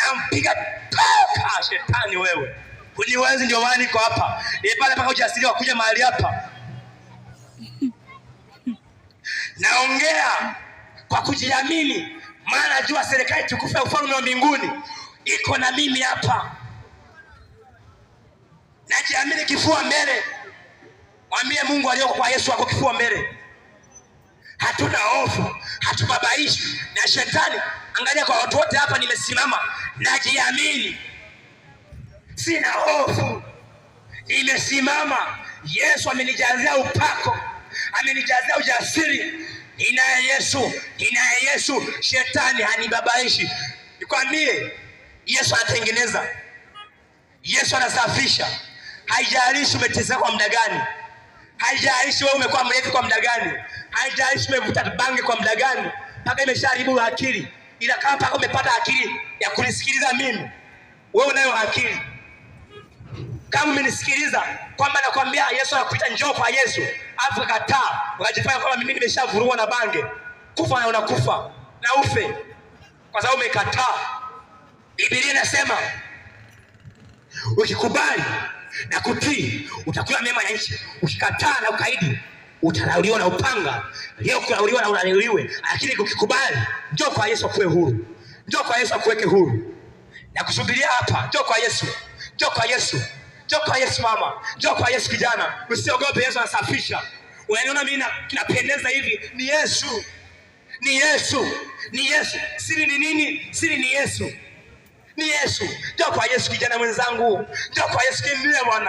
nampiga toka. Shetani wewe, uniwezi, ndio maana niko hapa. Pale mpaka ujasiri wa kuja mahali hapa. Naongea kwa kujiamini, maana najua serikali tukufu ya ufalme wa mbinguni iko na mimi hapa. Najiamini kifua mbele. Mwambie Mungu aliyoko kwa Yesu wako kifua mbele. Hatuna hofu, hatubabaishi na shetani. Angalia kwa watu wote hapa nimesimama, najiamini. Sina hofu. Nimesimama. Yesu amenijazia upako, amenijazia ujasiri. Ninaye Yesu, ninaye Yesu. Shetani hanibabaishi. Nikwambie, Yesu anatengeneza. Yesu anasafisha. Haijalishi umeteseka kwa muda gani. Haijalishi wewe umekuwa mlevi kwa muda gani. Haijalishi umevuta bangi kwa muda gani. Mpaka imeshaharibu akili. Ila kama mpaka umepata akili ya kunisikiliza mimi, wewe unayo akili. Kama umenisikiliza kwamba nakwambia Yesu anakuita njoo kwa Yesu, afu kataa, ukajifanya kwamba mimi nimeshavurua na bange, kufa na unakufa na ufe kwa sababu umekataa. Biblia inasema ukikubali na kutii utakula mema ya nchi. Ukikataa na ukaidi utalauliwa na upanga. Leo kulauliwa na ulauliwe, lakini ukikubali, njoo kwa Yesu akuwe huru. Njoo kwa Yesu akuweke huru. Na kusubiria hapa, njoo kwa Yesu. Njoo kwa Yesu. Njoo kwa Yesu mama. Njoo kwa Yesu kijana. Usiogope, Yesu anasafisha. Unaniona mimi napendeza hivi? Ni Yesu. Ni Yesu. Ni Yesu. Siri ni nini? Siri ni Yesu. Ni Yesu. Njoo kwa Yesu kijana mwenzangu. Njoo kwa Yesu, kimbia bwana.